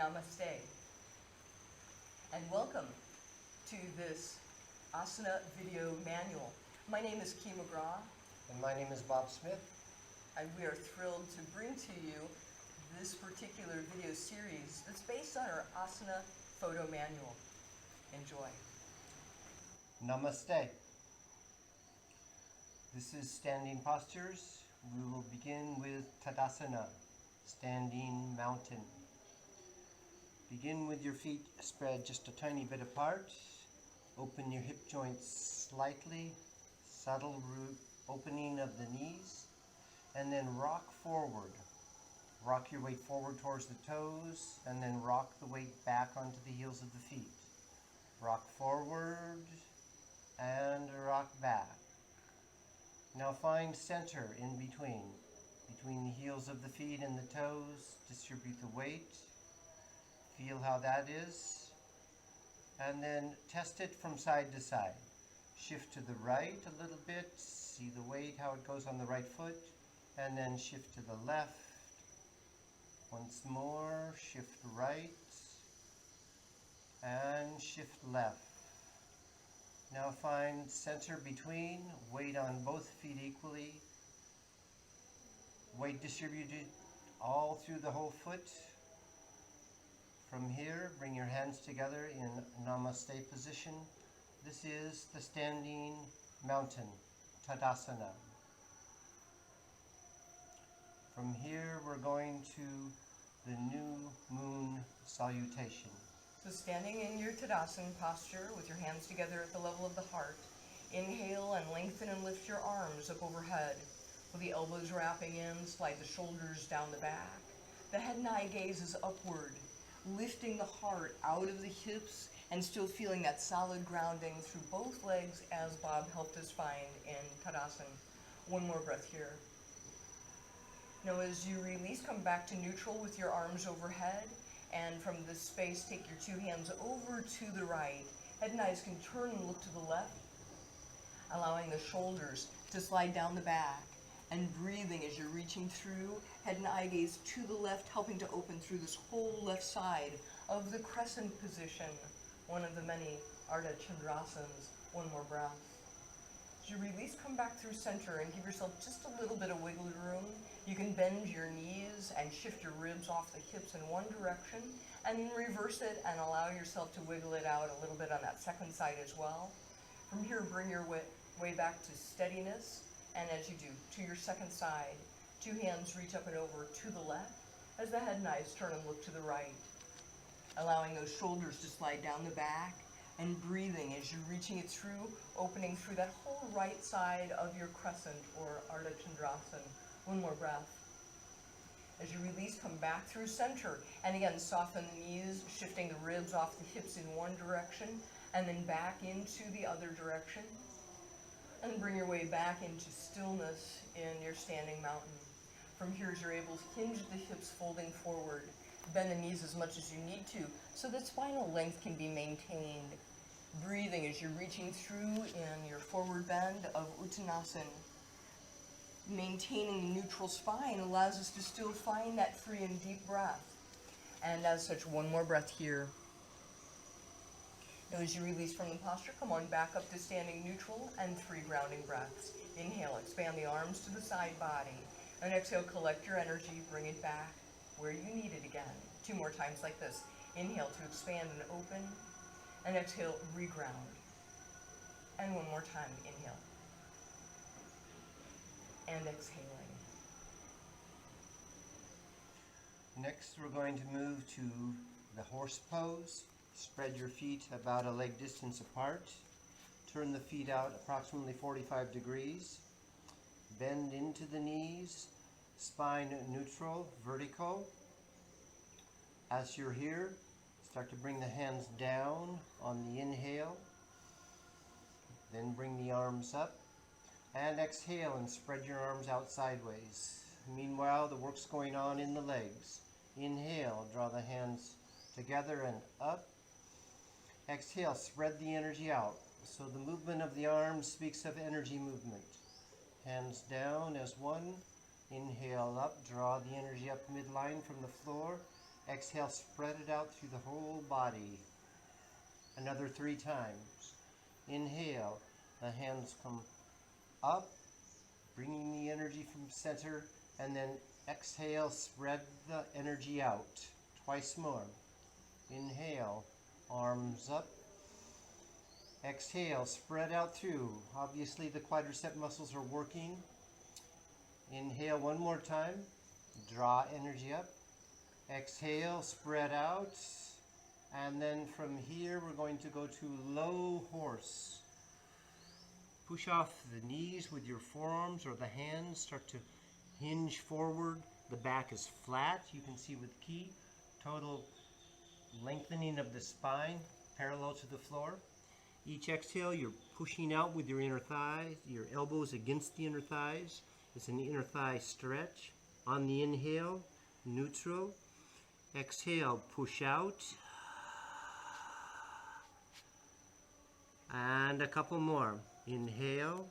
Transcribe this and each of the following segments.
Namaste, and welcome to this Asana Video Manual. My name is McGraw. And my name is Bob Smith. And we are thrilled to bring to you this particular video series that's based on our Asana Photo Manual. Enjoy. Namaste. This is standing postures. We will begin with Tadasana, standing mountain. Begin with your feet spread just a tiny bit apart. Open your hip joints slightly, subtle opening of the knees, and then rock forward. Rock your weight forward towards the toes, and then rock the weight back onto the heels of the feet. Rock forward and rock back. Now find center in between the heels of the feet and the toes. Distribute the weight. Feel how that is. And then test it from side to side. Shift to the right a little bit. See the weight, how it goes on the right foot. And then shift to the left. Once more, shift right. And shift left. Now find center between, weight on both feet equally. Weight distributed all through the whole foot. From here, bring your hands together in Namaste position. This is the standing mountain, Tadasana. From here, we're going to the new moon salutation. So standing in your Tadasana posture with your hands together at the level of the heart, inhale and lengthen and lift your arms up overhead. With the elbows wrapping in, slide the shoulders down the back. The head and eye gaze is upward, lifting the heart out of the hips and still feeling that solid grounding through both legs as Bob helped us find in Tadasana. One more breath here. Now as you release, come back to neutral with your arms overhead. And from this space, take your two hands over to the right. Head and eyes can turn and look to the left, allowing the shoulders to slide down the back. And breathing as you're reaching through, head and eye gaze to the left, helping to open through this whole left side of the crescent position, one of the many Ardha Chandrasanas. One more breath. As you release, come back through center and give yourself just a little bit of wiggle room. You can bend your knees and shift your ribs off the hips in one direction, and then reverse it and allow yourself to wiggle it out a little bit on that second side as well. From here, bring your way back to steadiness, and as you do, to your second side, two hands reach up and over to the left as the head and eyes turn and look to the right, allowing those shoulders to slide down the back. And breathing as you're reaching it through, opening through that whole right side of your crescent or Ardha Chandrasana. One more breath. As you release, come back through center. And again, soften the knees, shifting the ribs off the hips in one direction, and then back into the other direction. And bring your way back into stillness in your standing mountain. From here, as you're able to hinge the hips folding forward. Bend the knees as much as you need to so that spinal length can be maintained. Breathing as you're reaching through in your forward bend of Uttanasana. Maintaining the neutral spine allows us to still find that free and deep breath. And as such, one more breath here. Now as you release from the posture, come on back up to standing neutral and 3 grounding breaths. Inhale, expand the arms to the side body. And exhale, collect your energy, bring it back where you need it again. 2 more times like this. Inhale to expand and open, and exhale, reground. And 1 more time, inhale. And exhaling. Next, we're going to move to the horse pose. Spread your feet about a leg distance apart. Turn the feet out approximately 45 degrees. Bend into the knees. Spine neutral, vertical. As you're here, start to bring the hands down on the inhale. Then bring the arms up. And exhale and spread your arms out sideways. Meanwhile, the work's going on in the legs. Inhale, draw the hands together and up. Exhale, spread the energy out. So the movement of the arms speaks of energy movement. Hands down as one. Inhale up, draw the energy up midline from the floor. Exhale, spread it out through the whole body. Another 3 times. Inhale, the hands come up, bringing the energy from center, and then exhale, spread the energy out. Twice more. Inhale, arms up. Exhale, spread out through. Obviously the quadricep muscles are working. Inhale one more time. Draw energy up. Exhale, spread out. And then from here we're going to go to low horse. Push off the knees with your forearms or the hands. Start to hinge forward. The back is flat. You can see with key. Total lengthening of the spine parallel to the floor. Each exhale you're pushing out with your inner thighs, your elbows against the inner thighs. It's an inner thigh stretch. On the inhale, neutral. Exhale, push out. And a couple more. Inhale.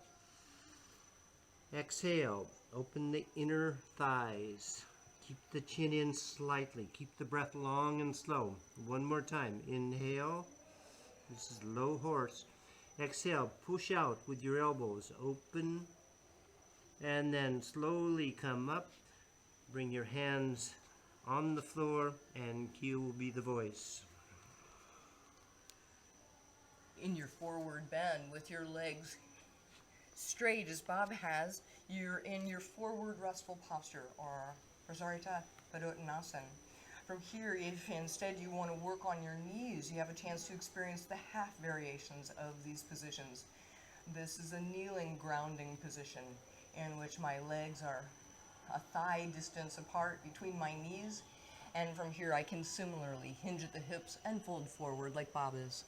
Exhale, open the inner thighs. Keep the chin in slightly. Keep the breath long and slow. One more time. Inhale. This is low horse. Exhale, push out with your elbows. Open. And then slowly come up. Bring your hands on the floor, and cue will be the voice. In your forward bend with your legs straight as Bob has, you're in your forward restful posture, or Prasarita Padottanasana. From here, if instead you want to work on your knees, you have a chance to experience the half variations of these positions. This is a kneeling grounding position in which my legs are a thigh distance apart between my knees, and from here I can similarly hinge at the hips and fold forward like Bob is.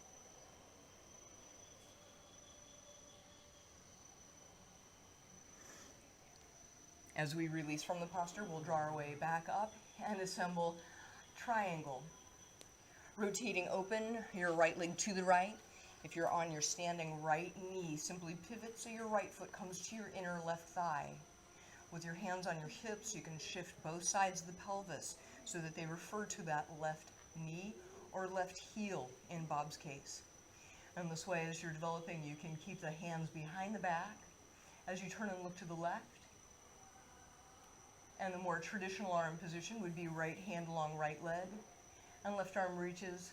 As we release from the posture, we'll draw our way back up and assemble triangle. Rotating open, your right leg to the right. If you're on your standing right knee, simply pivot so your right foot comes to your inner left thigh. With your hands on your hips, you can shift both sides of the pelvis so that they refer to that left knee or left heel in Bob's case. And this way, as you're developing, you can keep the hands behind the back as you turn and look to the left. And the more traditional arm position would be right hand along right leg, and left arm reaches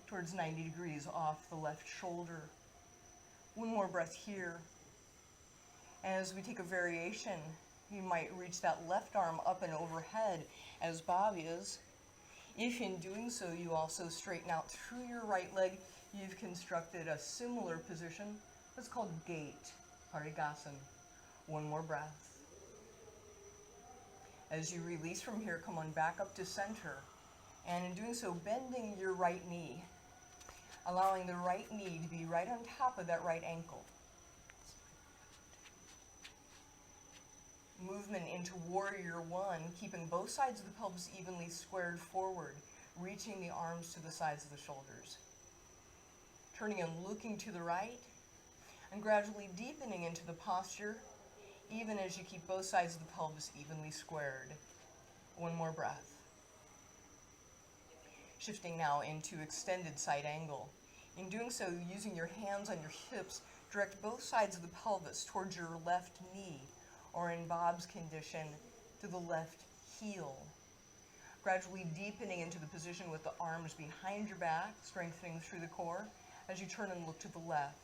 towards 90 degrees off the left shoulder. One more breath here. As we take a variation, you might reach that left arm up and overhead as Bob is. If in doing so you also straighten out through your right leg, you've constructed a similar position that's called gate, Parigasana. One more breath. As you release from here, come on back up to center. And in doing so, bending your right knee, allowing the right knee to be right on top of that right ankle. Movement into Warrior One, keeping both sides of the pelvis evenly squared forward, reaching the arms to the sides of the shoulders. Turning and looking to the right, and gradually deepening into the posture, even as you keep both sides of the pelvis evenly squared. One more breath. Shifting now into extended side angle. In doing so, using your hands on your hips, direct both sides of the pelvis towards your left knee, or in Bob's condition, to the left heel. Gradually deepening into the position with the arms behind your back, strengthening through the core, as you turn and look to the left.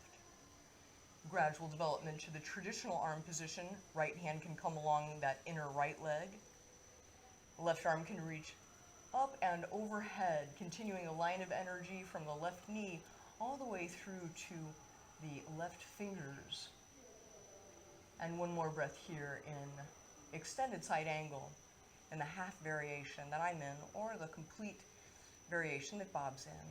Gradual development to the traditional arm position. Right hand can come along that inner right leg. Left arm can reach up and overhead, continuing a line of energy from the left knee all the way through to the left fingers. And one more breath here in extended side angle, in the half variation that I'm in, or the complete variation that Bob's in.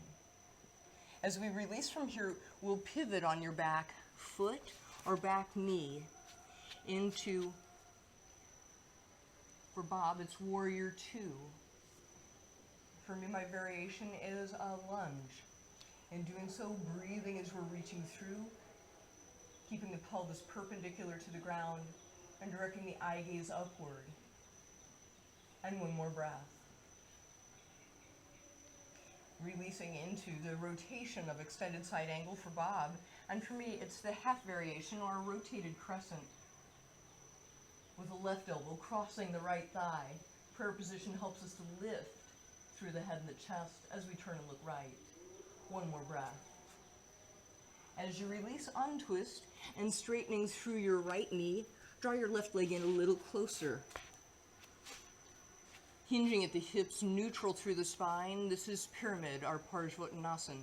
As we release from here, we'll pivot on your back foot or back knee into, for Bob, it's Warrior Two. For me, my variation is a lunge. In doing so, breathing as we're reaching through, keeping the pelvis perpendicular to the ground, and directing the eye gaze upward. And one more breath. releasing into the rotation of extended side angle for Bob. And for me, it's the half variation or a rotated crescent with the left elbow crossing the right thigh. Prayer position helps us to lift through the head and the chest as we turn and look right. One more breath. As you release, untwist, and straightening through your right knee, draw your left leg in a little closer. Hinging at the hips, neutral through the spine. This is Pyramid, our Parsvottanasana.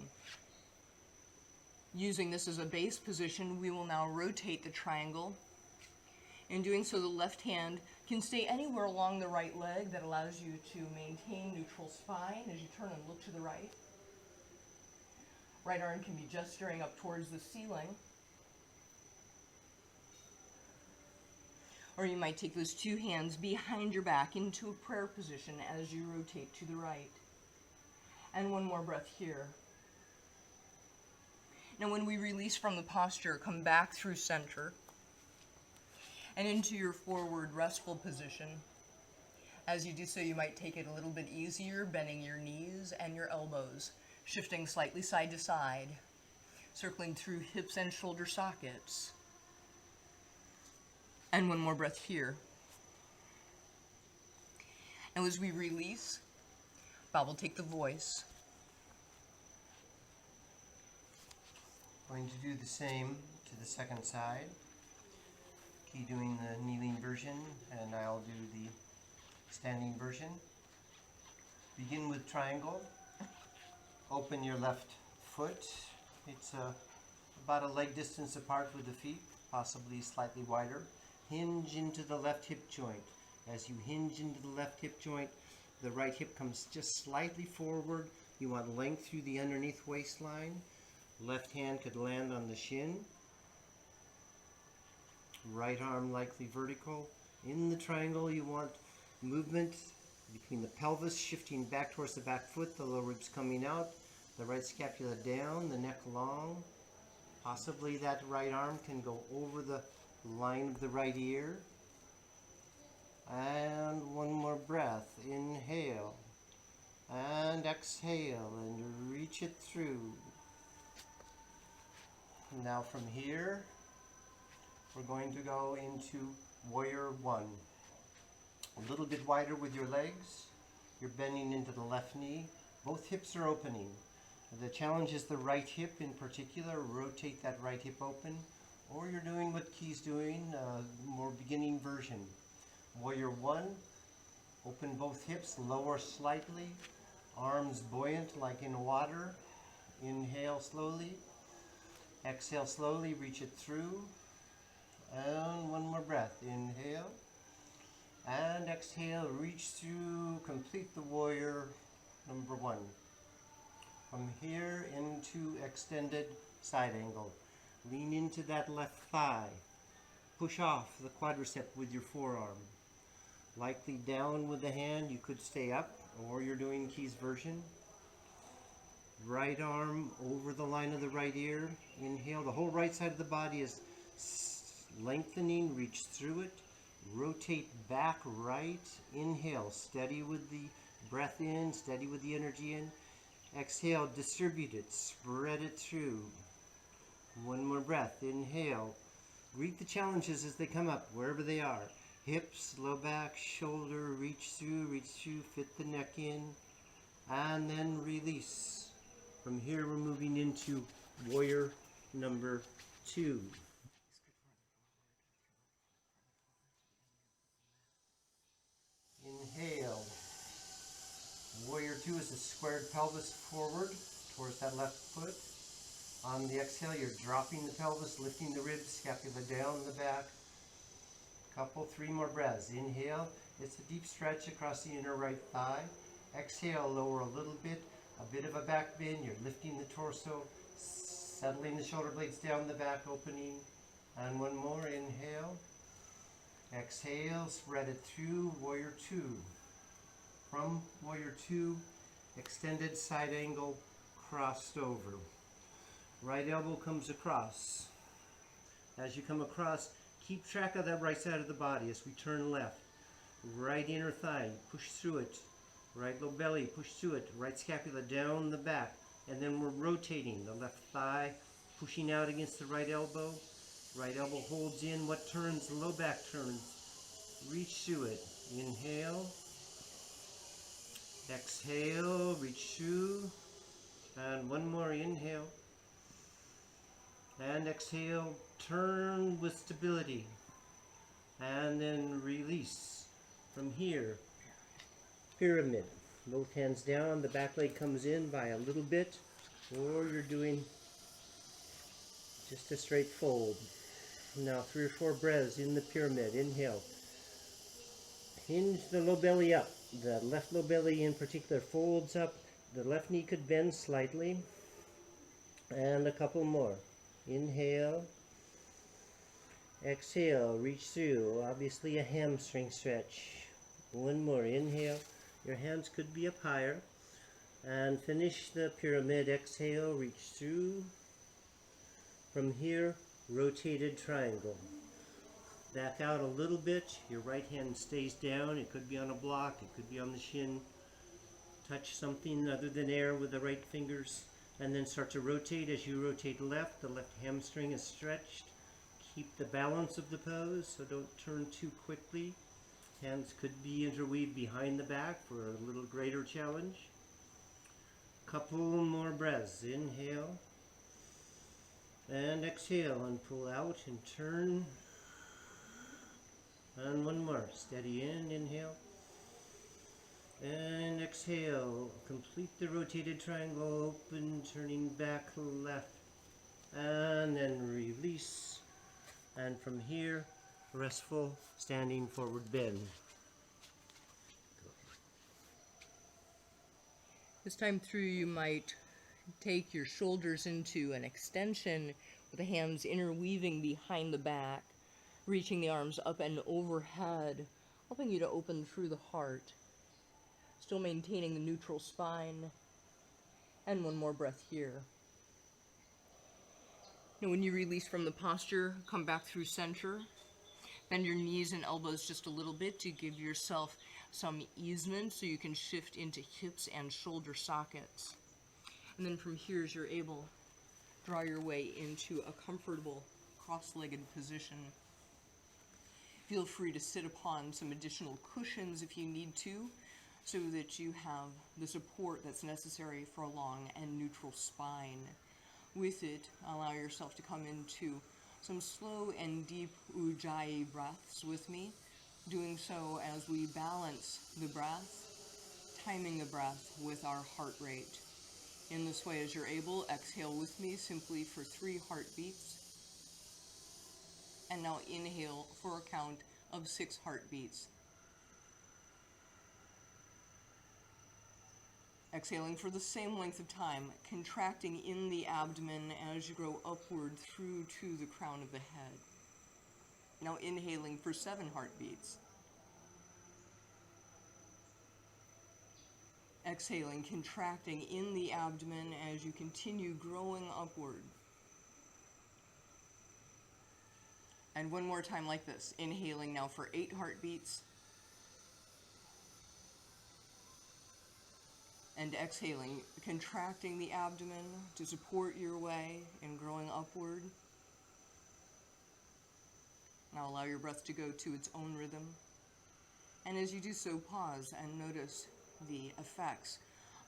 Using this as a base position, we will now rotate the triangle. In doing so, the left hand can stay anywhere along the right leg. That allows you to maintain neutral spine as you turn and look to the right. Right arm can be gesturing up towards the ceiling. Or you might take those two hands behind your back into a prayer position as you rotate to the right. And one more breath here. Now when we release from the posture, come back through center and into your forward restful position. As you do so, you might take it a little bit easier, bending your knees and your elbows, shifting slightly side to side, circling through hips and shoulder sockets. And one more breath here. Now as we release, Bob will take the voice. Going to do the same to the second side. Key doing the kneeling version, and I'll do the standing version. Begin with triangle. Open your left foot. It's about a leg distance apart with the feet, possibly slightly wider. Hinge into the left hip joint. As you hinge into the left hip joint, the right hip comes just slightly forward. You want length through the underneath waistline. Left hand could land on the shin. Right arm likely vertical. In the triangle, you want movement between the pelvis shifting back towards the back foot, the lower ribs coming out, the right scapula down, the neck long. Possibly that right arm can go over the line of the right ear. And one more breath. Inhale and exhale and reach it through. Now from here, we're going to go into Warrior One. A little bit wider with your legs. You're bending into the left knee. Both hips are opening. The challenge is the right hip in particular. Rotate that right hip open. Or you're doing what Key's doing, more beginning version. Warrior One. Open both hips, lower slightly. Arms buoyant like in water. Inhale slowly. Exhale slowly, reach it through. And one more breath. Inhale. And exhale, reach through, complete the warrior number one. From here into extended side angle. Lean into that left thigh. Push off the quadricep with your forearm. Likely down with the hand, you could stay up, or you're doing Key's version. Right arm over the line of the right ear. Inhale, the whole right side of the body is lengthening, reach through it. Rotate back right. Inhale, steady with the breath in, steady with the energy in. Exhale, distribute it, spread it through. One more breath. Inhale. Greet the challenges as they come up, wherever they are. Hips, low back, shoulder, reach through, fit the neck in. And then release. From here, we're moving into warrior number two. Inhale. Warrior two is a squared pelvis forward towards that left foot. On the exhale, you're dropping the pelvis, lifting the ribs, scapula down the back. Couple, three more breaths. Inhale, it's a deep stretch across the inner right thigh. Exhale, lower a little bit, a bit of a back bend. You're lifting the torso, settling the shoulder blades down the back, opening. And one more, inhale. Exhale, spread it through, warrior two. From warrior two, extended side angle, crossed over. Right elbow comes across. As you come across, keep track of that right side of the body as we turn left. Right inner thigh, push through it. Right low belly, push through it. Right scapula down the back. And then we're rotating. The left thigh pushing out against the right elbow. Right elbow holds in. What turns? The low back turns. Reach through it. Inhale. Exhale. Reach through. And one more. Inhale. And exhale. Turn with stability. And then release. From here, pyramid. Both hands down, the back leg comes in by a little bit, or you're doing just a straight fold. Now 3 or 4 breaths in the pyramid. Inhale. Hinge the low belly up. The left low belly in particular folds up. The left knee could bend slightly. And a couple more. Inhale. Exhale, reach through. Obviously a hamstring stretch. One more. Inhale. Your hands could be up higher. And finish the pyramid. Exhale, reach through. From here, rotated triangle. Back out a little bit. Your right hand stays down. It could be on a block. It could be on the shin. Touch something other than air with the right fingers. And then start to rotate. As you rotate left, the left hamstring is stretched. Keep the balance of the pose, so don't turn too quickly. Hands could be interweaved behind the back for a little greater challenge. Couple more breaths. Inhale. And exhale and pull out and turn. And one more. Steady in. Inhale. And exhale. Complete the rotated triangle. Open, turning back left. And then release. And from here, restful, standing forward bend. This time through, you might take your shoulders into an extension with the hands interweaving behind the back, reaching the arms up and overhead, helping you to open through the heart, still maintaining the neutral spine. And one more breath here. Now when you release from the posture, come back through center. Bend your knees and elbows just a little bit to give yourself some easement so you can shift into hips and shoulder sockets. And then from here, as you're able, draw your way into a comfortable cross-legged position. Feel free to sit upon some additional cushions if you need to, so that you have the support that's necessary for a long and neutral spine. With it, allow yourself to come into some slow and deep ujjayi breaths with me, doing so as we balance the breath, timing the breath with our heart rate. In this way, as you're able, exhale with me simply for 3 heartbeats. And now inhale for a count of 6 heartbeats. Exhaling for the same length of time, contracting in the abdomen as you grow upward through to the crown of the head. Now inhaling for 7 heartbeats. Exhaling, contracting in the abdomen as you continue growing upward. And one more time like this. Inhaling now for 8 heartbeats. And exhaling, contracting the abdomen to support your way in growing upward. Now allow your breath to go to its own rhythm. And as you do so, pause and notice the effects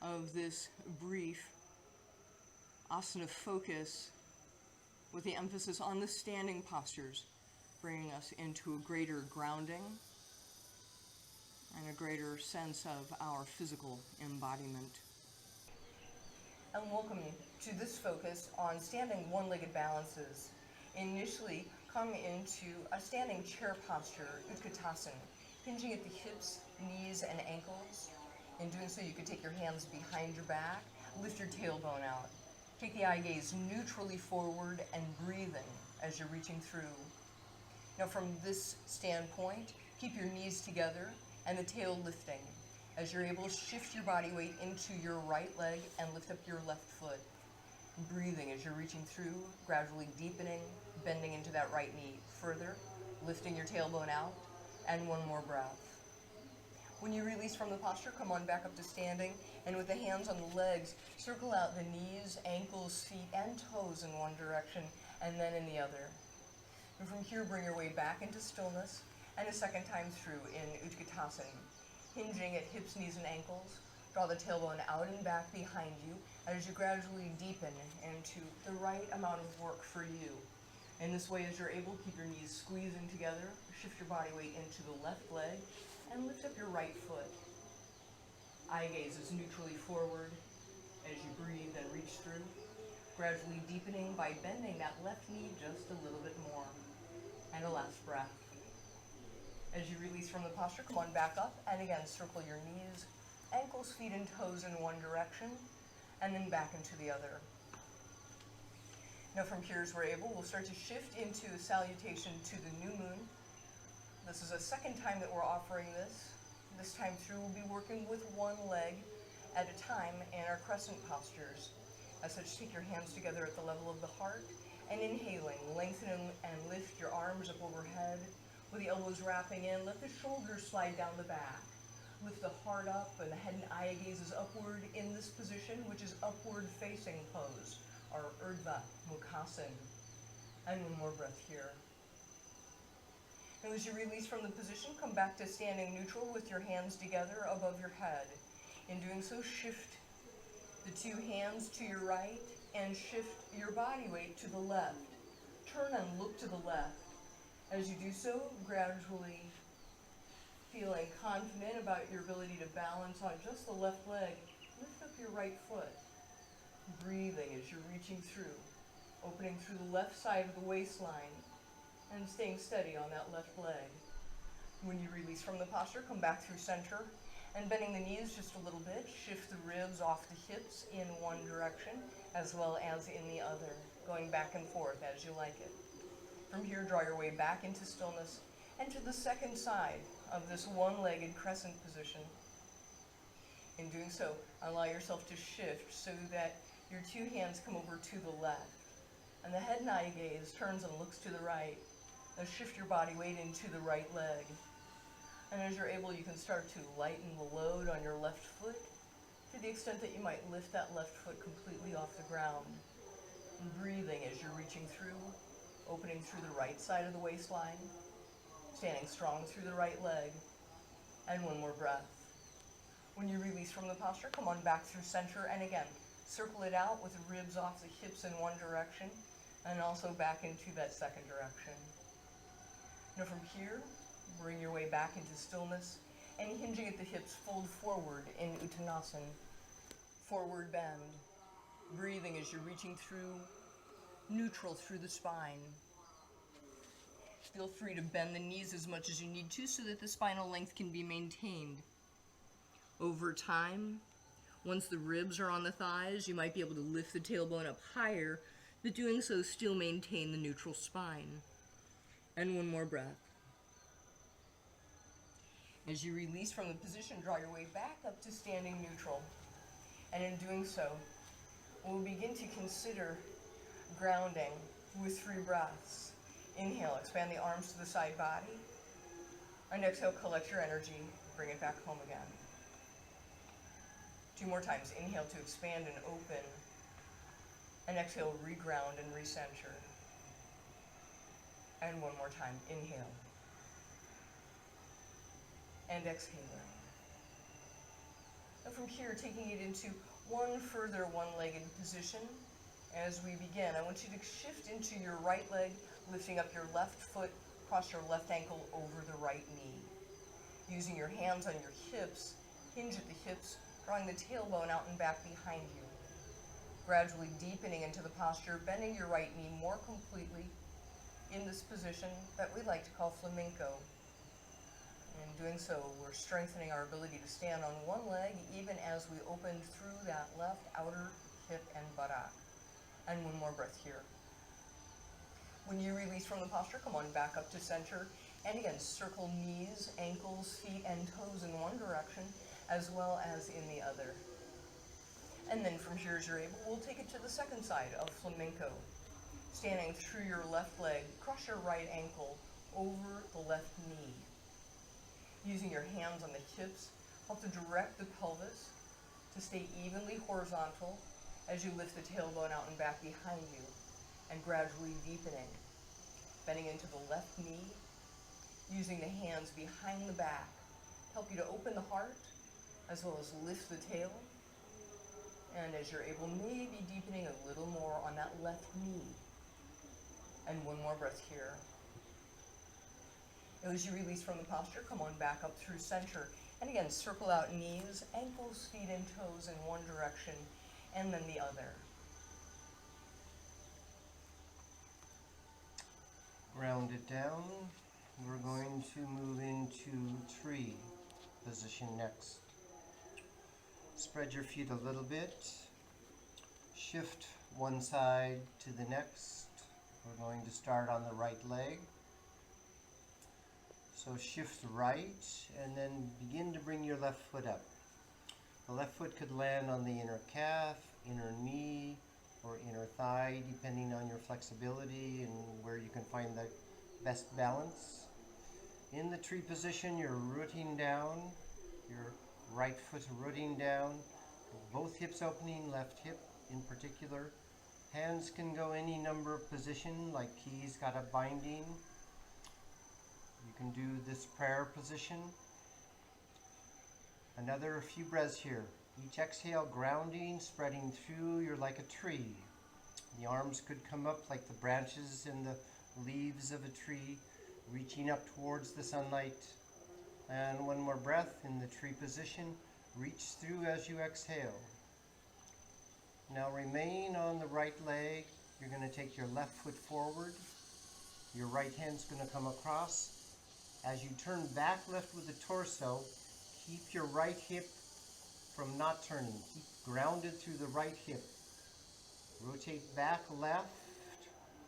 of this brief asana focus with the emphasis on the standing postures, bringing us into a greater grounding and a greater sense of our physical embodiment. And welcome to this focus on standing one-legged balances. Initially, come into a standing chair posture, Utkatasana, hinging at the hips, knees, and ankles. In doing so, you could take your hands behind your back, lift your tailbone out. Take the eye gaze neutrally forward and breathing as you're reaching through. Now from this standpoint, keep your knees together and the tail lifting. As you're able, shift your body weight into your right leg and lift up your left foot. Breathing as you're reaching through, gradually deepening, bending into that right knee. Further, lifting your tailbone out, and one more breath. When you release from the posture, come on back up to standing, and with the hands on the legs, circle out the knees, ankles, feet, and toes in one direction, and then in the other. And from here, bring your way back into stillness, and a second time through in Utkatasana. Hinging at hips, knees, and ankles, draw the tailbone out and back behind you as you gradually deepen into the right amount of work for you. In this way, as you're able, keep your knees squeezing together, shift your body weight into the left leg, and lift up your right foot. Eye gaze is neutrally forward as you breathe and reach through, gradually deepening by bending that left knee just a little bit more. And a last breath. As you release from the posture, come on back up, and again, circle your knees, ankles, feet, and toes in one direction, and then back into the other. Now from here, as we're able, we'll start to shift into a salutation to the new moon. This is a second time that we're offering this. This time through, we'll be working with one leg at a time in our crescent postures. As such, take your hands together at the level of the heart, and inhaling, lengthen and lift your arms up overhead, with the elbows wrapping in. Let the shoulders slide down the back. Lift the heart up, and the head and eye gaze is upward in this position, which is upward facing pose, or Urdhva Mukhasan. And one more breath here. Now as you release from the position, come back to standing neutral with your hands together above your head. In doing so, shift the two hands to your right and shift your body weight to the left. Turn and look to the left. As you do so, gradually feeling confident about your ability to balance on just the left leg, lift up your right foot. Breathing as you're reaching through, opening through the left side of the waistline, and staying steady on that left leg. When you release from the posture, come back through center, and bending the knees just a little bit, shift the ribs off the hips in one direction, as well as in the other, going back and forth as you like it. From here, draw your way back into stillness and to the second side of this one-legged crescent position. In doing so, allow yourself to shift so that your two hands come over to the left, and the head and eye gaze turns and looks to the right. Now shift your body weight into the right leg. And as you're able, you can start to lighten the load on your left foot to the extent that you might lift that left foot completely off the ground. And breathing as you're reaching through, opening through the right side of the waistline, standing strong through the right leg, and one more breath. When you release from the posture, come on back through center, and again, circle it out with the ribs off the hips in one direction, and also back into that second direction. Now from here, bring your way back into stillness, and hinging at the hips, fold forward in Uttanasana, forward bend. Breathing as you're reaching through, neutral through the spine. Feel free to bend the knees as much as you need to so that the spinal length can be maintained. Over time, once the ribs are on the thighs, you might be able to lift the tailbone up higher, but doing so still maintain the neutral spine. And one more breath. As you release from the position, draw your way back up to standing neutral. And in doing so, we'll begin to consider grounding with 3 breaths. Inhale, expand the arms to the side body. And exhale, collect your energy, bring it back home again. 2 more times. Inhale to expand and open. And exhale, reground and recenter. And one more time. Inhale. And exhale. And from here, taking it into one further one-legged position. As we begin, I want you to shift into your right leg, lifting up your left foot, cross your left ankle over the right knee. Using your hands on your hips, hinge at the hips, drawing the tailbone out and back behind you. Gradually deepening into the posture, bending your right knee more completely in this position that we like to call flamenco. In doing so, we're strengthening our ability to stand on one leg even as we open through that left outer hip and buttock. And one more breath here. When you release from the posture, come on back up to center. And again, circle knees, ankles, feet, and toes in one direction, as well as in the other. And then from here, as you're able, we'll take it to the second side of flamenco. Standing through your left leg, cross your right ankle over the left knee. Using your hands on the hips, help to direct the pelvis to stay evenly horizontal as you lift the tailbone out and back behind you and gradually deepening. Bending into the left knee, using the hands behind the back, help you to open the heart as well as lift the tail. And as you're able, maybe deepening a little more on that left knee. And one more breath here. As you release from the posture, come on back up through center. And again, circle out knees, ankles, feet, and toes in one direction, and then the other. Ground it down. We're going to move into tree position next. Spread your feet a little bit. Shift one side to the next. We're going to start on the right leg. So shift right and then begin to bring your left foot up. The left foot could land on the inner calf, inner knee, or inner thigh, depending on your flexibility and where you can find the best balance. In the tree position, you're rooting down, your right foot rooting down, both hips opening, left hip in particular. Hands can go any number of positions, like keys got a binding. You can do this prayer position. Another few breaths here. Each exhale, grounding, spreading through. You're like a tree. The arms could come up like the branches and the leaves of a tree, reaching up towards the sunlight. And one more breath in the tree position. Reach through as you exhale. Now remain on the right leg. You're going to take your left foot forward. Your right hand's going to come across. As you turn back left with the torso, keep your right hip from not turning. Keep grounded through the right hip. Rotate back left.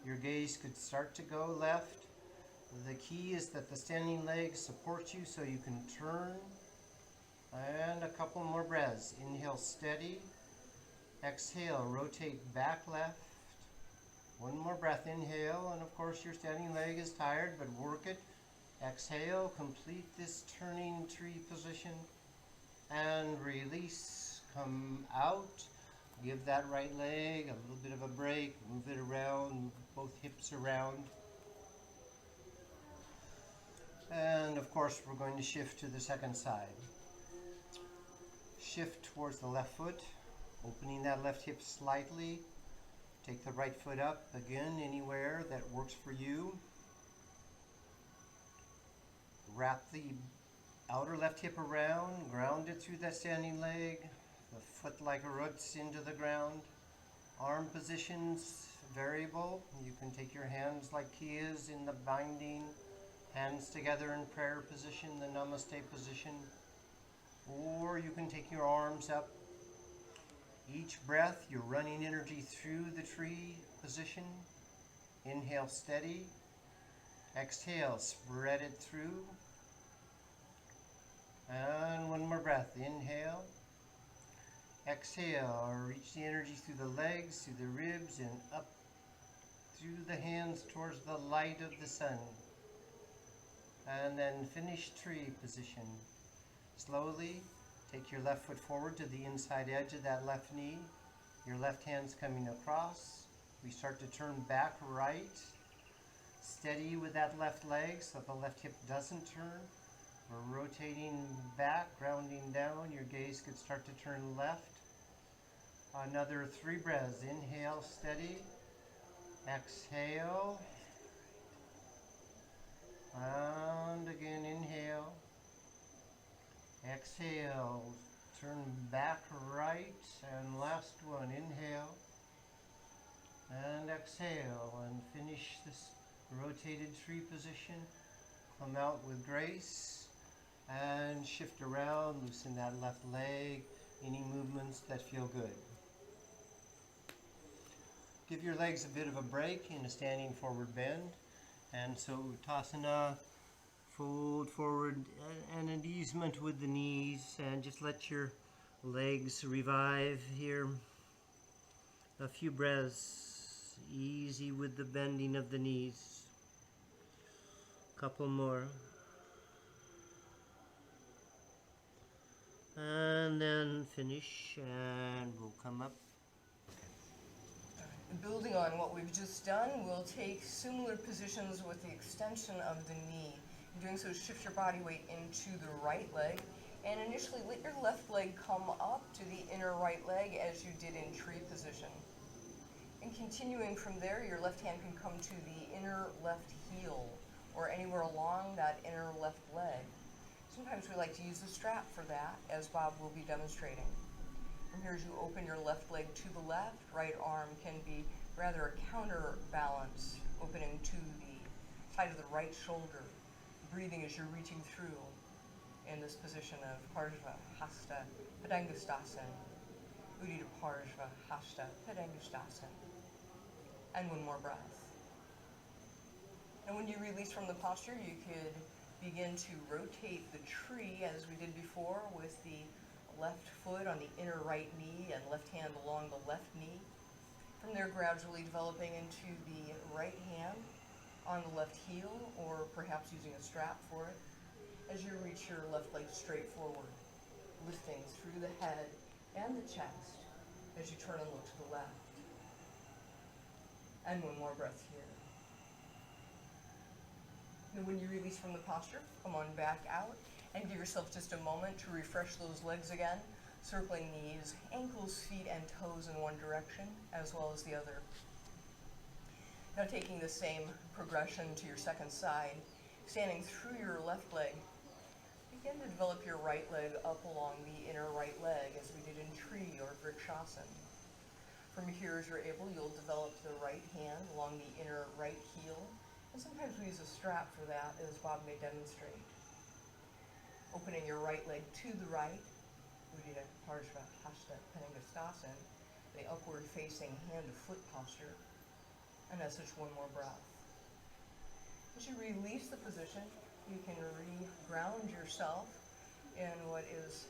Your gaze could start to go left. The key is that the standing leg supports you so you can turn. And a couple more breaths. Inhale, steady. Exhale, rotate back left. One more breath, inhale, and of course your standing leg is tired, but work it. Exhale, complete this turning tree position. And release, come out. Give that right leg a little bit of a break, move it around, move both hips around. And of course we're going to shift to the second side. Shift towards the left foot, opening that left hip slightly. Take the right foot up, again, anywhere that works for you. Wrap the outer left hip around, ground it through that standing leg, the foot like roots into the ground. Arm positions variable. You can take your hands like keys in the binding, hands together in prayer position, the namaste position. Or you can take your arms up. Each breath, you're running energy through the tree position. Inhale, steady. Exhale, spread it through. And one more breath. Inhale. Exhale, reach the energy through the legs, through the ribs, and up through the hands towards the light of the sun. And then finish tree position. Slowly take your left foot forward to the inside edge of that left knee. Your left hand's coming across. We start to turn back right. Steady with that left leg so the left hip doesn't turn. We're rotating back, grounding down. Your gaze could start to turn left. Another 3 breaths. Inhale, steady. Exhale. And again, inhale. Exhale. Turn back right. And last one. Inhale. And exhale. And finish this rotated tree position. Come out with grace. And shift around, loosen that left leg, any movements that feel good. Give your legs a bit of a break in a standing forward bend. And so Uttasana, fold forward, and an easement with the knees, and just let your legs revive here. A few breaths, easy with the bending of the knees. Couple more. And then finish, and we'll come up. Building on what we've just done, we'll take similar positions with the extension of the knee. In doing so, shift your body weight into the right leg, and initially let your left leg come up to the inner right leg as you did in tree position. And continuing from there, your left hand can come to the inner left heel, or anywhere along that inner left leg. Sometimes we like to use a strap for that, as Bob will be demonstrating. From here, as you open your left leg to the left, right arm can be rather a counterbalance, opening to the side of the right shoulder, breathing as you're reaching through in this position of Parshva, Hasta, Padangusthasana, Udita Parshva, Hasta, Padangusthasana. And one more breath. And when you release from the posture, you could begin to rotate the tree as we did before with the left foot on the inner right knee and left hand along the left knee. From there, gradually developing into the right hand on the left heel, or perhaps using a strap for it, as you reach your left leg straight forward, lifting through the head and the chest as you turn and look to the left. And one more breath here. And when you release from the posture, come on back out and give yourself just a moment to refresh those legs again, circling knees, ankles, feet, and toes in one direction as well as the other. Now taking the same progression to your second side, standing through your left leg, begin to develop your right leg up along the inner right leg as we did in tree or vrikshasana. From here, as you're able, you'll develop the right hand along the inner right heel, and sometimes we use a strap for that, as Bob may demonstrate. Opening your right leg to the right, Udita Parshva, Hasta, Padangusthasana, the upward facing hand to foot posture, and as such, one more breath. As you release the position, you can re-ground yourself in what is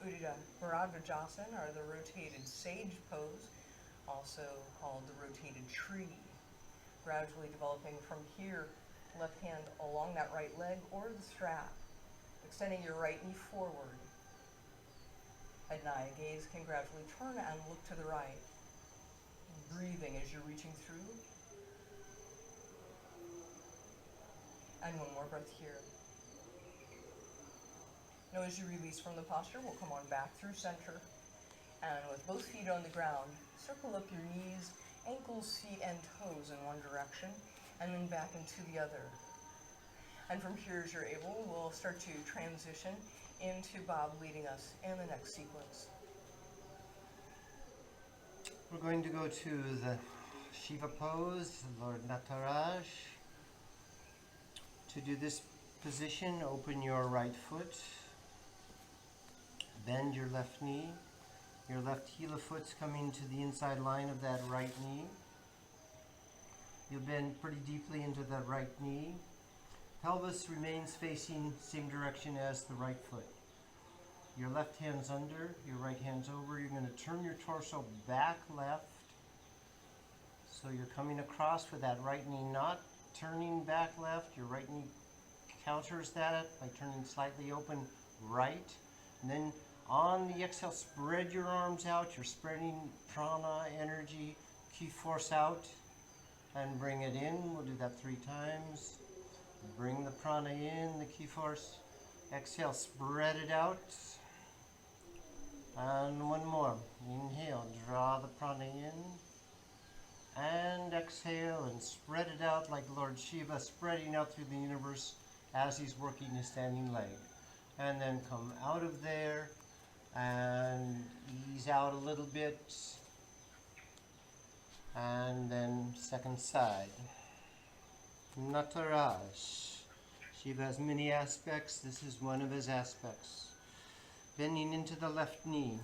Udita Bharadvajasana, or the rotated sage pose, also called the rotated tree. Gradually developing from here, left hand along that right leg or the strap, extending your right knee forward. At night, gaze can gradually turn and look to the right. Breathing as you're reaching through. And one more breath here. Now as you release from the posture, we'll come on back through center. And with both feet on the ground, circle up your knees, ankles, feet, and toes in one direction, and then back into the other. And from here, as you're able, we'll start to transition into Bob leading us in the next sequence. We're going to go to the Shiva pose, Lord Nataraj. To do this position, open your right foot, bend your left knee. Your left heel of foot's coming to the inside line of that right knee. You'll bend pretty deeply into that right knee. Pelvis remains facing same direction as the right foot. Your left hand's under, your right hand's over. You're going to turn your torso back left. So you're coming across with that right knee not turning back left. Your right knee counters that by turning slightly open right. And then on the exhale, spread your arms out. You're spreading prana, energy, ki force out, and bring it in. We'll do that 3 times. Bring the prana in, the ki force. Exhale, spread it out. And one more. Inhale, draw the prana in. And exhale and spread it out like Lord Shiva, spreading out through the universe as he's working his standing leg. And then come out of there and ease out a little bit. And then second side. Nataraj. Shiva has many aspects. This is one of his aspects. Bending into the left knee.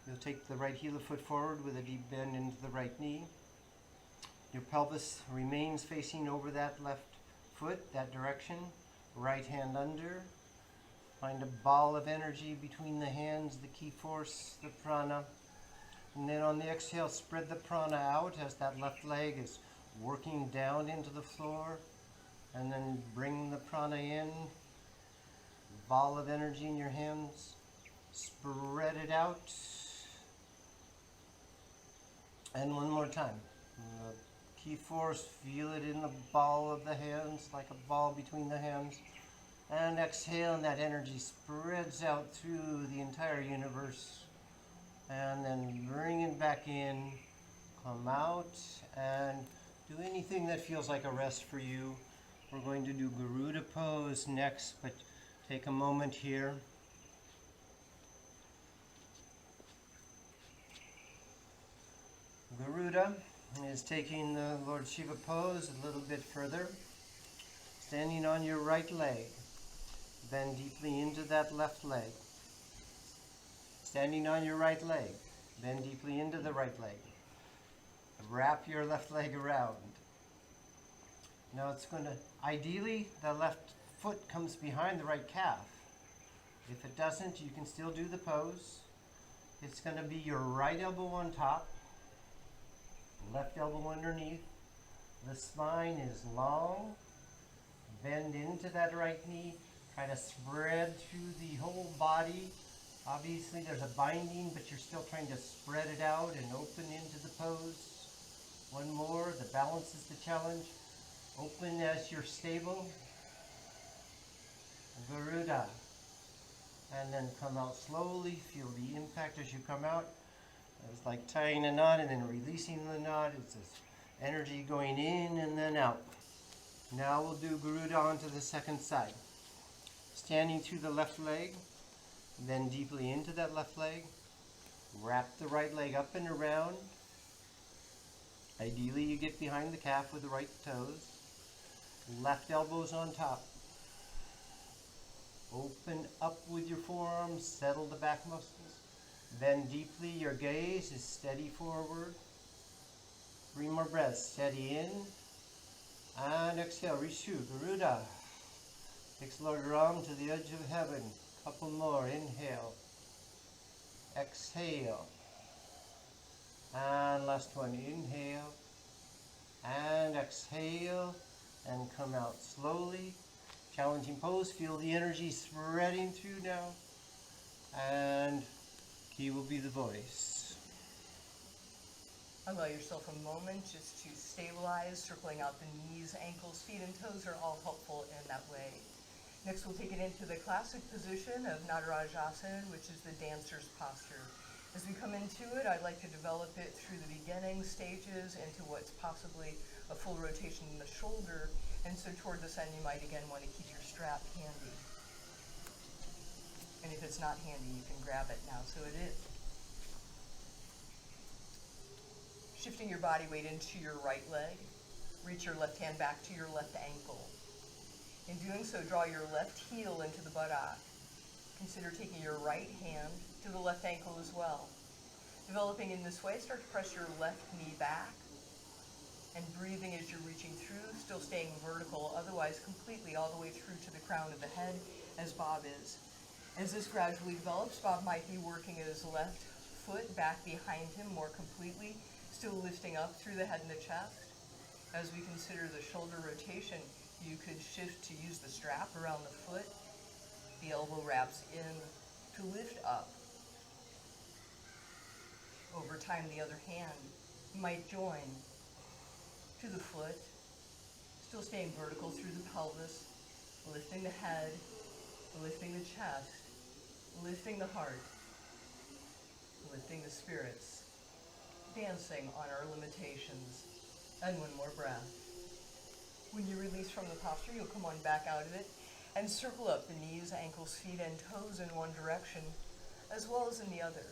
You'll take the right heel of foot forward with a deep bend into the right knee. Your pelvis remains facing over that left foot, that direction. Right hand under. Find a ball of energy between the hands, the ki force, the prana. And then on the exhale, spread the prana out as that left leg is working down into the floor. And then bring the prana in. Ball of energy in your hands. Spread it out. And one more time. Key force, feel it in the ball of the hands, like a ball between the hands. And exhale, and that energy spreads out through the entire universe. And then bring it back in, come out, and do anything that feels like a rest for you. We're going to do Garuda pose next, but take a moment here. Garuda is taking the Lord Shiva pose a little bit further. Standing on your right leg. Bend deeply into that left leg. Standing on your right leg. Bend deeply into the right leg. Wrap your left leg around. Now it's going to, ideally, the left foot comes behind the right calf. If it doesn't, you can still do the pose. It's going to be your right elbow on top, left elbow underneath. The spine is long. Bend into that right knee. Try to spread through the whole body. Obviously there's a binding, but you're still trying to spread it out and open into the pose. One more. The balance is the challenge. Open as you're stable. Garuda. And then come out slowly. Feel the impact as you come out. It's like tying a knot and then releasing the knot. It's this energy going in and then out. Now we'll do Garuda onto the second side. Standing through the left leg, then deeply into that left leg. Wrap the right leg up and around. Ideally you get behind the calf with the right toes. Left elbows on top. Open up with your forearms, settle the back muscles. Bend deeply, your gaze is steady forward. 3 more breaths, steady in. And exhale, reach through, Garuda. Takes Lord Ram to the edge of heaven. Couple more, inhale. Exhale. And last one, inhale. And exhale. And come out slowly. Challenging pose, feel the energy spreading through now. And he will be the voice. Allow yourself a moment just to stabilize, circling out the knees, ankles, feet, and toes are all helpful in that way. Next, we'll take it into the classic position of Natarajasana, which is the dancer's posture. As we come into it, I'd like to develop it through the beginning stages into what's possibly a full rotation in the shoulder, and so toward this end you might again want to keep your strap handy. And if it's not handy, you can grab it now, so it is. Shifting your body weight into your right leg, reach your left hand back to your left ankle. In doing so, draw your left heel into the buttock. Consider taking your right hand to the left ankle as well. Developing in this way, start to press your left knee back and breathing as you're reaching through, still staying vertical, otherwise completely all the way through to the crown of the head as Bob is. As this gradually develops, Bob might be working his left foot back behind him more completely, still lifting up through the head and the chest. As we consider the shoulder rotation, you could shift to use the strap around the foot. The elbow wraps in to lift up. Over time, the other hand might join to the foot, still staying vertical through the pelvis, lifting the head, lifting the chest, lifting the heart, lifting the spirits, dancing on our limitations. And one more breath. When you release from the posture, you'll come on back out of it and circle up the knees, ankles, feet, and toes in one direction, as well as in the other.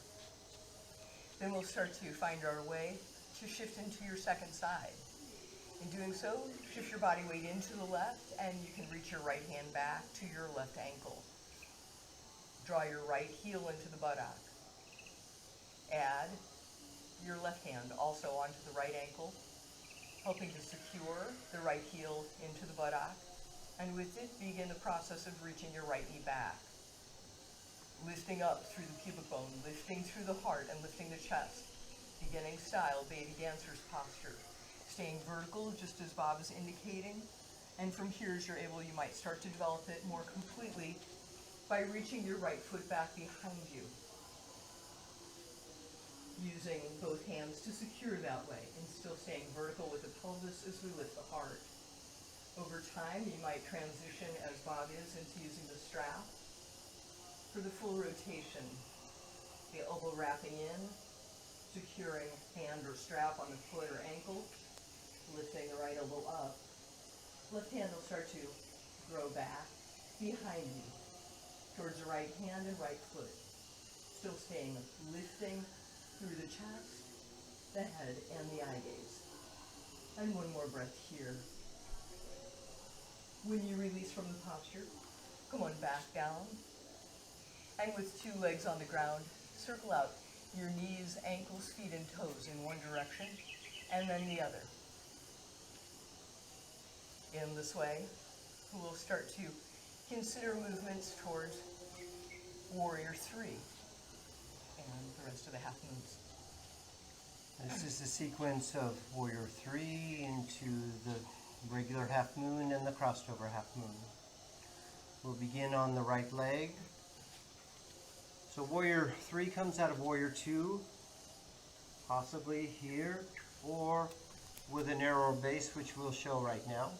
Then we'll start to find our way to shift into your second side. In doing so, shift your body weight into the left, and you can reach your right hand back to your left ankle. Draw your right heel into the buttock. Add your left hand also onto the right ankle, helping to secure the right heel into the buttock, and with it, begin the process of reaching your right knee back. Lifting up through the pubic bone, lifting through the heart, and lifting the chest. Beginning style, baby dancer's posture. Staying vertical, just as Bob is indicating. And from here, as you're able, you might start to develop it more completely by reaching your right foot back behind you, using both hands to secure that way and still staying vertical with the pelvis as we lift the heart. Over time, you might transition, as Bob is, into using the strap for the full rotation. The elbow wrapping in, securing hand or strap on the foot or ankle, lifting the right elbow up. Left hand will start to grow back behind you towards the right hand and right foot. Still staying lifting through the chest, the head, and the eye gaze. And one more breath here. When you release from the posture, come on back down. And with two legs on the ground, circle out your knees, ankles, feet, and toes in one direction, and then the other. In this way, we'll start to consider movements towards Warrior 3 and the rest of the half moons. This is the sequence of Warrior 3 into the regular half moon and the crossed over half moon. We'll begin on the right leg. So Warrior 3 comes out of Warrior 2, possibly here, or with a narrower base, which we'll show right now.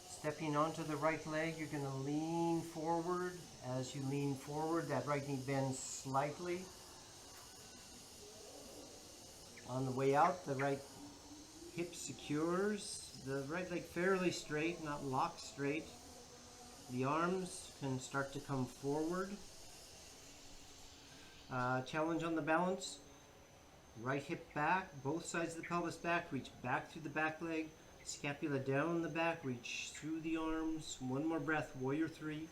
Stepping onto the right leg, you're going to lean forward. As you lean forward, that right knee bends slightly. On the way out, the right hip secures. The right leg fairly straight, not locked straight. The arms can start to come forward. Challenge on the balance. Right hip back, both sides of the pelvis back, reach back through the back leg. Scapula down the back, reach through the arms. One more breath, Warrior 3.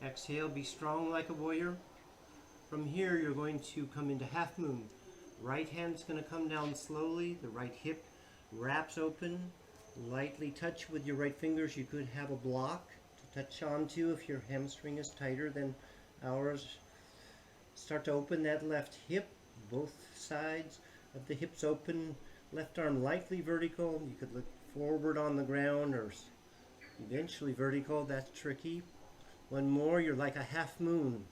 Exhale, be strong like a warrior. From here, you're going to come into half moon. Right hand's going to come down slowly. The right hip wraps open. Lightly touch with your right fingers. You could have a block to touch onto if your hamstring is tighter than ours. Start to open that left hip. Both sides of the hips open. Left arm lightly vertical. You could look forward on the ground or eventually vertical. That's tricky. One more. You're like a half moon.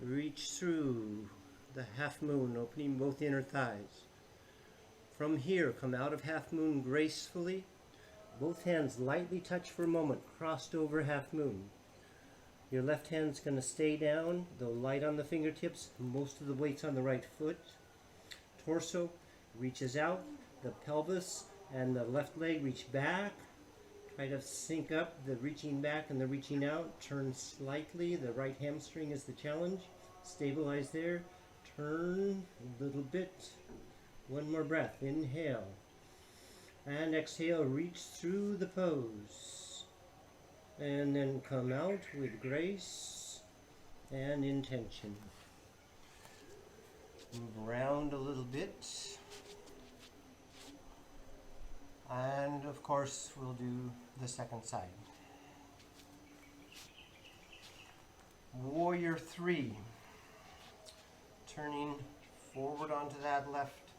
Reach through the half moon, opening both inner thighs. From here, come out of half moon gracefully. Both hands lightly touch for a moment, crossed over half moon. Your left hand's going to stay down, though light on the fingertips. Most of the weight's on the right foot. Torso reaches out. The pelvis and the left leg reach back. Try to sync up the reaching back and the reaching out. Turn slightly. The right hamstring is the challenge. Stabilize there. Turn a little bit. One more breath. Inhale. And exhale. Reach through the pose. And then come out with grace and intention. Move around a little bit. And of course, we'll do the second side. Warrior 3. Turning forward onto that left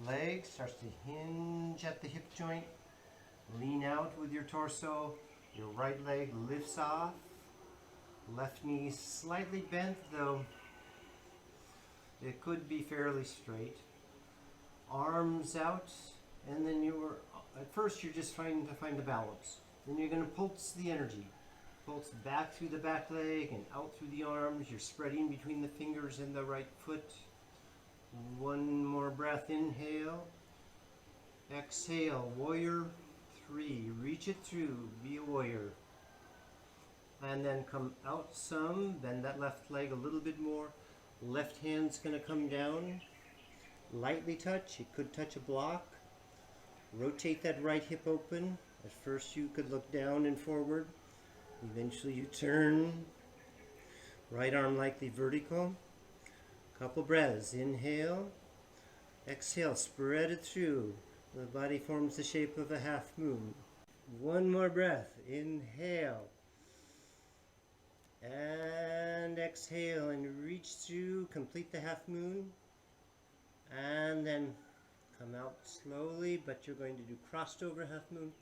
leg. Starts to hinge at the hip joint. Lean out with your torso. Your right leg lifts off. Left knee slightly bent, though it could be fairly straight. Arms out, and then at first you're just trying to find the balance. Then you're going to pulse the energy. Pulse back through the back leg and out through the arms. You're spreading between the fingers and the right foot. One more breath. Inhale. Exhale. Warrior 3. Reach it through. Be a warrior. And then come out some. Bend that left leg a little bit more. Left hand's going to come down. Lightly touch. It could touch a block. Rotate that right hip open. At first you could look down and forward. Eventually you turn. Right arm lightly vertical. Couple breaths. Inhale. Exhale. Spread it through. The body forms the shape of a half moon. One more breath. Inhale. And exhale and reach through. Complete the half moon. And then come out slowly, but you're going to do crossed over half moon.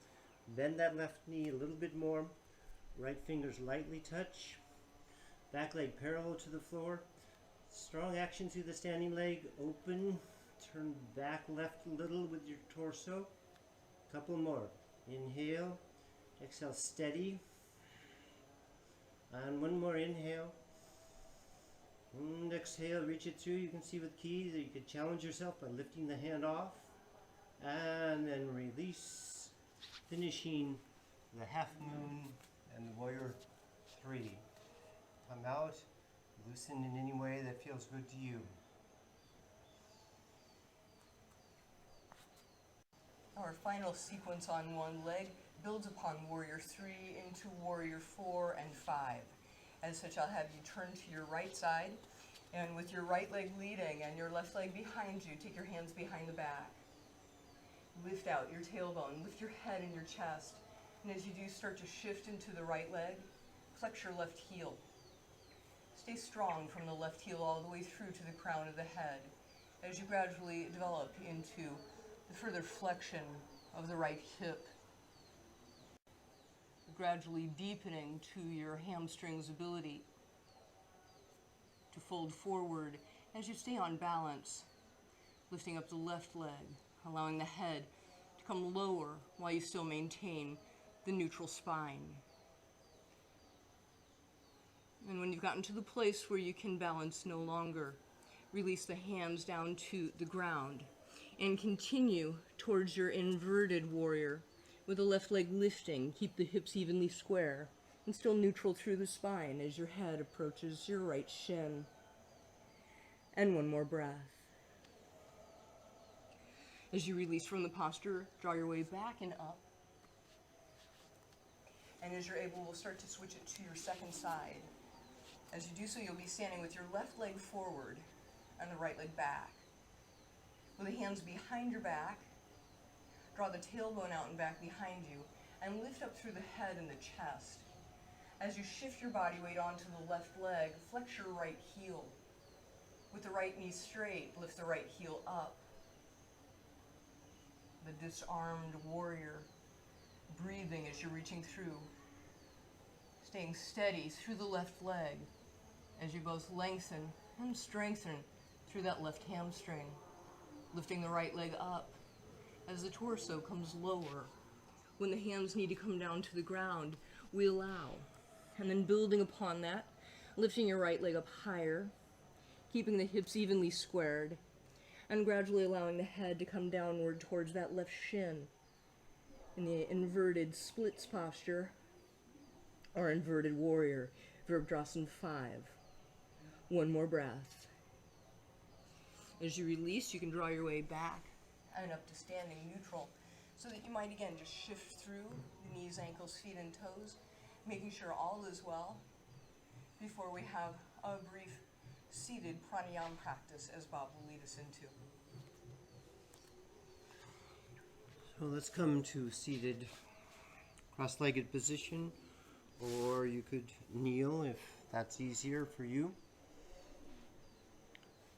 Bend that left knee a little bit more. Right fingers lightly touch. Back leg parallel to the floor. Strong action through the standing leg. Open. Turn back left a little with your torso. Couple more. Inhale. Exhale, steady. And one more inhale. And exhale, reach it through. You can see with keys that you could challenge yourself by lifting the hand off. And then release. Finishing the half moon and the warrior 3. Come out, loosen in any way that feels good to you. Our final sequence on one leg builds upon warrior 3 into warrior 4 and 5. As such, I'll have you turn to your right side, and with your right leg leading and your left leg behind you, take your hands behind the back. Lift out your tailbone, lift your head and your chest, and as you do, start to shift into the right leg, flex your left heel. Stay strong from the left heel all the way through to the crown of the head as you gradually develop into the further flexion of the right hip, gradually deepening to your hamstring's ability to fold forward as you stay on balance, lifting up the left leg, allowing the head to come lower while you still maintain the neutral spine. And when you've gotten to the place where you can balance no longer, release the hands down to the ground and continue towards your inverted warrior with the left leg lifting. Keep the hips evenly square and still neutral through the spine as your head approaches your right shin. And one more breath. As you release from the posture, draw your way back and up. And as you're able, we'll start to switch it to your second side. As you do so, you'll be standing with your left leg forward and the right leg back. With the hands behind your back, draw the tailbone out and back behind you, and lift up through the head and the chest. As you shift your body weight onto the left leg, flex your right heel. With the right knee straight, lift the right heel up. The disarmed warrior, breathing as you're reaching through, staying steady through the left leg as you both lengthen and strengthen through that left hamstring, lifting the right leg up as the torso comes lower. When the hands need to come down to the ground, we allow. And then building upon that, lifting your right leg up higher, keeping the hips evenly squared, and gradually allowing the head to come downward towards that left shin in the inverted splits posture or inverted warrior, Virabhadrasana 5. One more breath. As you release, you can draw your way back and up to standing neutral, so that you might again just shift through the knees, ankles, feet, and toes, making sure all is well before we have a brief seated pranayama practice as Bob will lead us into. So let's come to seated cross-legged position, or you could kneel if that's easier for you.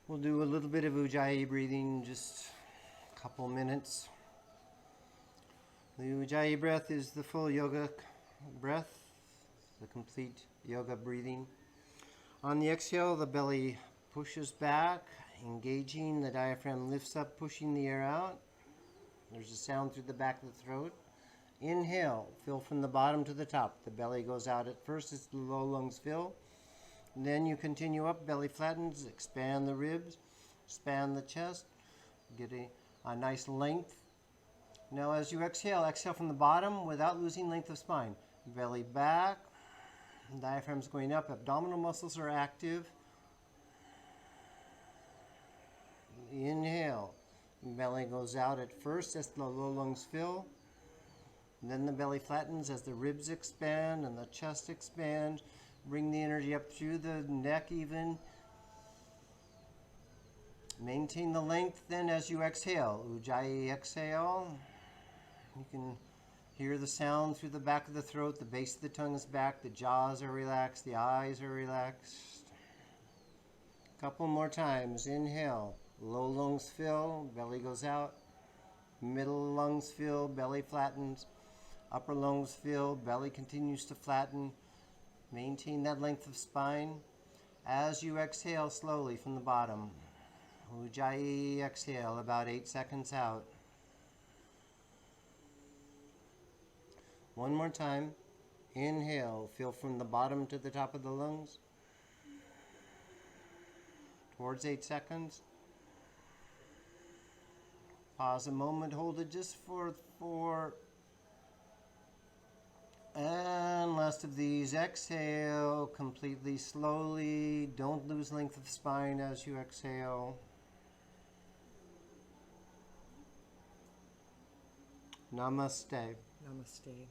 We'll do a little bit of Ujjayi breathing, just a couple minutes. The Ujjayi breath is the full yoga breath, the complete yoga breathing. On the exhale, the belly pushes back, engaging, the diaphragm lifts up, pushing the air out. There's a sound through the back of the throat. Inhale, fill from the bottom to the top. The belly goes out at first, it's the low lungs fill. Then you continue up, belly flattens, expand the ribs, expand the chest, get a nice length. Now as you exhale, exhale from the bottom without losing length of spine. Belly back, diaphragm's going up, abdominal muscles are active. Inhale, belly goes out at first as the low lungs fill. Then the belly flattens as the ribs expand and the chest expands. Bring the energy up through the neck even. Maintain the length then as you exhale. Ujjayi exhale. You can hear the sound through the back of the throat. The base of the tongue is back. The jaws are relaxed. The eyes are relaxed. Couple more times. Inhale. Low lungs fill. Belly goes out. Middle lungs fill. Belly flattens. Upper lungs filled, belly continues to flatten. Maintain that length of spine. As you exhale slowly from the bottom, Ujjayi exhale about 8 seconds out. One more time. Inhale, feel from the bottom to the top of the lungs. Towards 8 seconds. Pause a moment, hold it just for 4. And last of these, exhale completely slowly. Don't lose length of spine as you exhale. Namaste. Namaste.